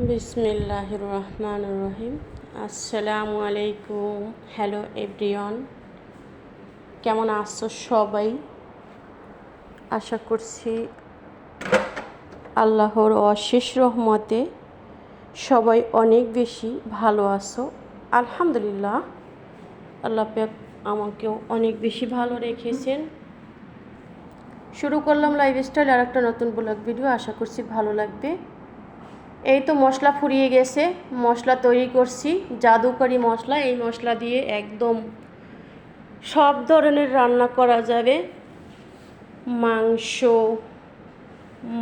বিসমিল্লাহির রহমানির রহিম। আসসালামু আলাইকুম। হ্যালো এভরিওয়ান, কেমন আছো সবাই? আশা করছি আল্লাহর অশেষ রহমতে সবাই অনেক বেশি ভালো আছো। আলহামদুলিল্লাহ, আল্লাহ পাক আমাকেও অনেক বেশি ভালো রেখেছেন। শুরু করলাম লাইফস্টাইল আর একটা নতুন ব্লগ ভিডিও, আশা করছি ভালো লাগবে। এই তো মশলা ফুরিয়ে গেছে, মশলা তৈরি করছি, জাদুকরি মশলা। এই মশলা দিয়ে একদম সব ধরনের রান্না করা যাবে। মাংস,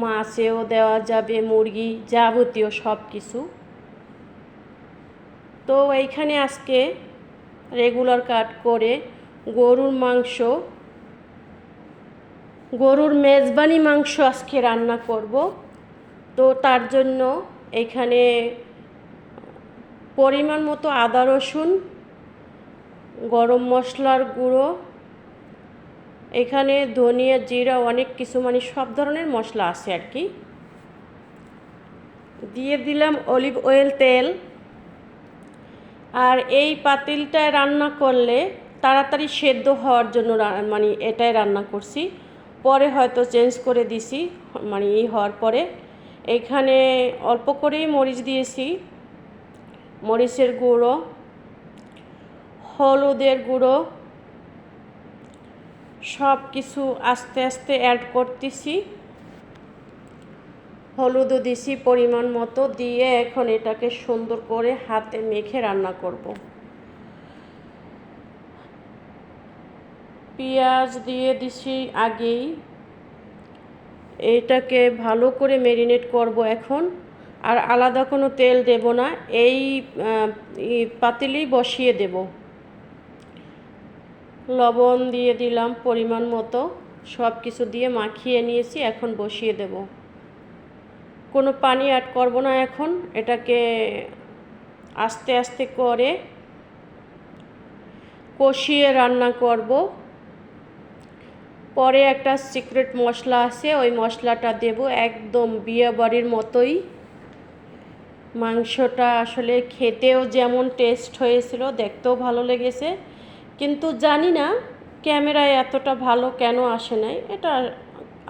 মাছেও দেওয়া যাবে, মুরগি, যাবতীয় সব কিছু। তো এইখানে আজকে রেগুলার কাট করে গরুর মাংস, গরুর মেজবানি মাংস আজকে রান্না করব। তো তার জন্য এখানে পরিমাণ মতো আদা রসুন, গরম মশলার গুঁড়ো, এখানে ধনিয়া জিরা অনেক কিছু মানে সব ধরনের মশলা আছে আর কি। দিয়ে দিলাম অলিভ অয়েল, তেল। আর এই পাতিলটায় রান্না করলে তাড়াতাড়ি সেদ্ধ হওয়ার জন্য মানে এটাই রান্না করছি, পরে হয়তো চেঞ্জ করে দিছি মানে এই হওয়ার পরে। এখানে অল্প করেই মরিচ দিয়েছি, মরিচের গুঁড়ো, হলুদের গুঁড়ো, সব কিছু আস্তে আস্তে অ্যাড করতেছি। হলুদও দিছি পরিমাণ মতো, দিয়ে এখন এটাকে সুন্দর করে হাতে মেখে রান্না করব। পেঁয়াজ দিয়ে দিছি আগেই, এটাকে ভালো করে ম্যারিনেট করব এখন। আর আলাদা কোনো তেল দেব না, এই পাতিলেই বসিয়ে দেব। লবণ দিয়ে দিলাম পরিমাণ মতো, সব কিছু দিয়ে মাখিয়ে নিয়েছি, এখন বসিয়ে দেব। কোনো পানি অ্যাড করব না এখন, এটাকে আস্তে আস্তে করে কষিয়ে রান্না করব। পরে একটা সিক্রেট মশলা আছে, ওই মশলাটা দেব, একদম বিয়ে বাড়ির মতোই। মাংসটা আসলে খেতেও যেমন টেস্ট হয়েছিল, দেখতেও ভালো লেগেছে, কিন্তু জানি না ক্যামেরায় এতটা ভালো কেন আসে নাই। এটা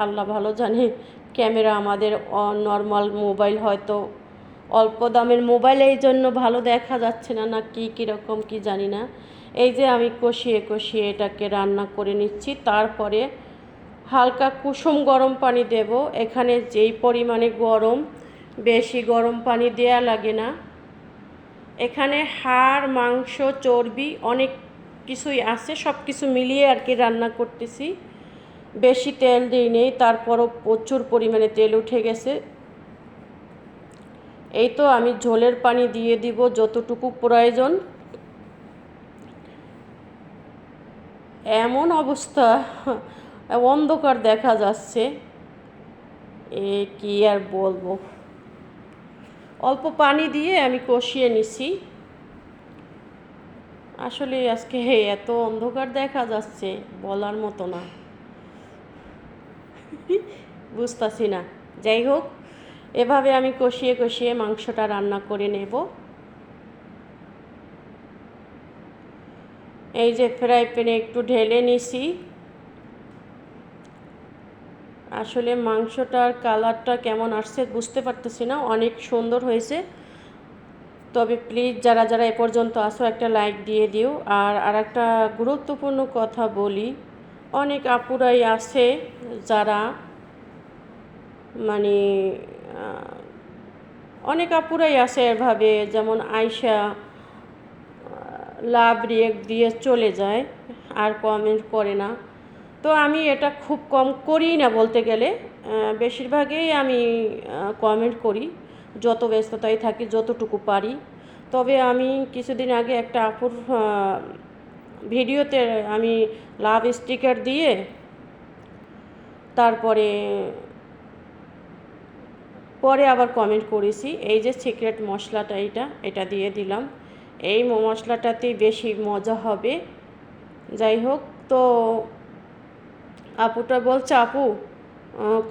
আল্লাহ ভালো জানে। ক্যামেরা আমাদের নর্মাল মোবাইল, হয়তো অল্প দামের মোবাইল, এই জন্য ভালো দেখা যাচ্ছে না, না কি কীরকম কি জানি না। এই যে আমি কষিয়ে কষিয়ে এটাকে রান্না করে নিচ্ছি। তারপরে হালকা কুসুম গরম পানি দেব। এখানে যেই পরিমাণে গরম, বেশি গরম পানি দেয়া লাগে না। এখানে হাড়, মাংস, চর্বি অনেক কিছুই আছে, সব কিছু মিলিয়ে আর কি রান্না করতেছি। বেশি তেল দিই নেই, তারপরও প্রচুর পরিমাণে তেল উঠে গেছে। এই তো আমি ঝোলের পানি দিয়ে দিব যতটুকু প্রয়োজন। এমন অবস্থা, অন্ধকার দেখা যাচ্ছে, কি আর বলবো। অল্প পানি দিয়ে আমি কষিয়ে নিছি। আসলে আজকে এত অন্ধকার দেখা যাচ্ছে বলার মতো না, বুঝতেছি না। যাই হোক, এভাবে আমি কষিয়ে কষিয়ে মাংসটা রান্না করে নেব। এই যে ফ্রাই প্যানে একটু ঢেলে নিছি। আসলে মাংসটার কালারটা কেমন আসছে বুঝতে পারতেছি না, অনেক সুন্দর হয়েছে। তবে প্লিজ যারা যারা এ পর্যন্ত আসো একটা লাইক দিয়ে দিও। আর একটা গুরুত্বপূর্ণ কথা বলি, অনেক আপুরাই আছে যারা মানে অনেক আপুরাই আছে এভাবে, যেমন আয়শা লাভ রিয়েক্ট দিয়ে চলে যায় আর কমেন্ট করে না। তো আমি এটা খুব কম করি না বলতে গেলে, বেশিরভাগই আমি কমেন্ট করি, যত ব্যস্ততায় থাকি যতটুকু পারি। তবে আমি কিছুদিন আগে একটা আপুর ভিডিওতে আমি লাভ স্টিকার দিয়ে তারপরে পরে আবার কমেন্ট করেছি। এই যে সিক্রেট মশলাটা, এটা দিয়ে দিলাম। এই মশলাটাতেই বেশি মজা হবে। যাই হোক, তো আপুটা বলছে আপু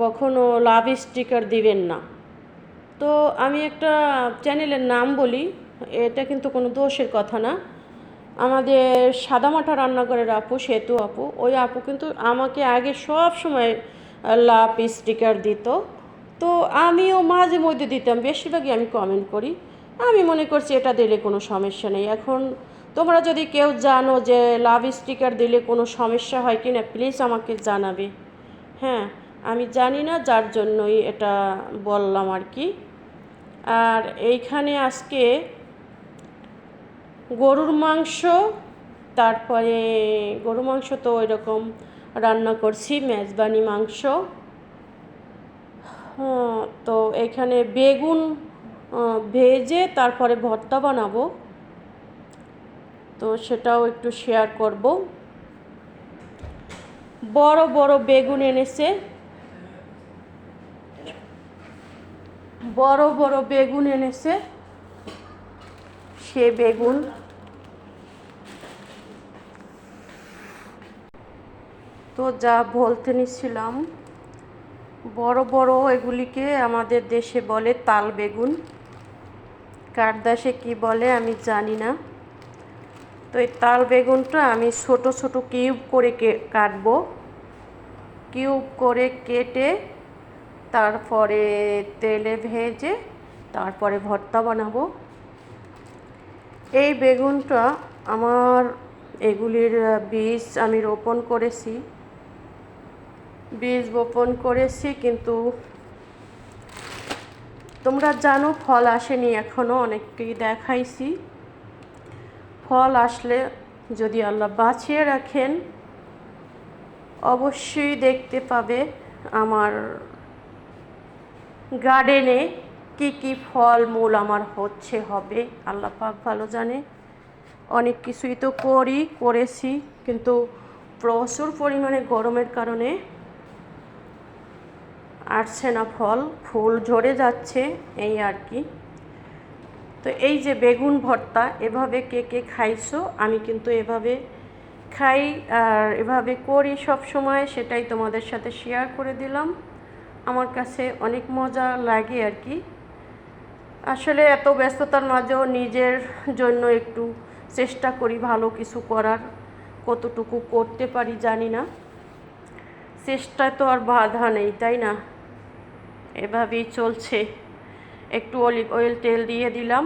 কখনো লাভ স্টিকার দিবেন না। তো আমি একটা চ্যানেলের নাম বলি, এটা কিন্তু কোনো দোষের কথা না। আমাদের সাদামাটা রান্নাঘরের আপু, সেতু আপু, ওই আপু কিন্তু আমাকে আগে সব সময় লাভ স্টিকার দিত। তো আমিও মাঝে মধ্যে দিতাম, বেশিরভাগই আমি কমেন্ট করি। আমি মনে করছি এটা দিলে কোনো সমস্যা নেই। এখন তোমরা যদি কেউ জানো যে লাভ স্টিকার দিলে কোনো সমস্যা হয় কি না, প্লিজ আমাকে জানাবে। হ্যাঁ, আমি জানি না, যার জন্যই এটা বললাম আর কি। আর এইখানে আজকে গরুর মাংস, তারপরে গরু মাংস তো ওই রকম রান্না করছি, মেজবানি মাংস। তো এখানে বেগুন ভেজে তারপরে ভর্তা বানাবো, তো সেটাও একটু শেয়ার করব। বড় বড় বেগুন এনেছে, বড় বড় বেগুন এনেছে, সে বেগুন তো যা বলতে নিচ্ছিলাম, বড় বড় এগুলিকে আমাদের দেশে বলে তাল বেগুন, কার দেশে কী বলে আমি জানি না। তো এই তাল বেগুনটা আমি ছোট ছোট কিউব করে কাটবো, কিউব করে কেটে তারপরে তেলে ভেজে তারপরে ভর্তা বানাবো। এই বেগুনটা আমার, এগুলির বীজ আমি রোপণ করেছি, কিন্তু তোমরা জানো ফল আসেনি এখনও, অনেককেই দেখাইছি। ফল আসলে যদি আল্লাহ বাঁচিয়ে রাখেন অবশ্যই দেখতে পাবে আমার গার্ডেনে কি কি ফল মূল আমার হবে, আল্লাহ পাক ভালো জানে। অনেক কিছুই তো করেছি, কিন্তু প্রচুর পরিমাণে গরমের কারণে আসছে না ফল, ফুল ঝরে যাচ্ছে, এই আর কি। তো এই যে বেগুন ভর্তা, এভাবে কে কে খাইছো? আমি কিন্তু এভাবে খাই আর এভাবে করি সব সময়, সেটাই তোমাদের সাথে শেয়ার করে দিলাম। আমার কাছে অনেক মজা লাগে আর কি। আসলে এত ব্যস্ততার মাঝেও নিজের জন্য একটু চেষ্টা করি ভালো কিছু করার, কতটুকু করতে পারি জানি না, চেষ্টায় তো আর বাধা নেই, তাই না? এভাবেই চলছে। একটু অলিভ অয়েল তেল দিয়ে দিলাম,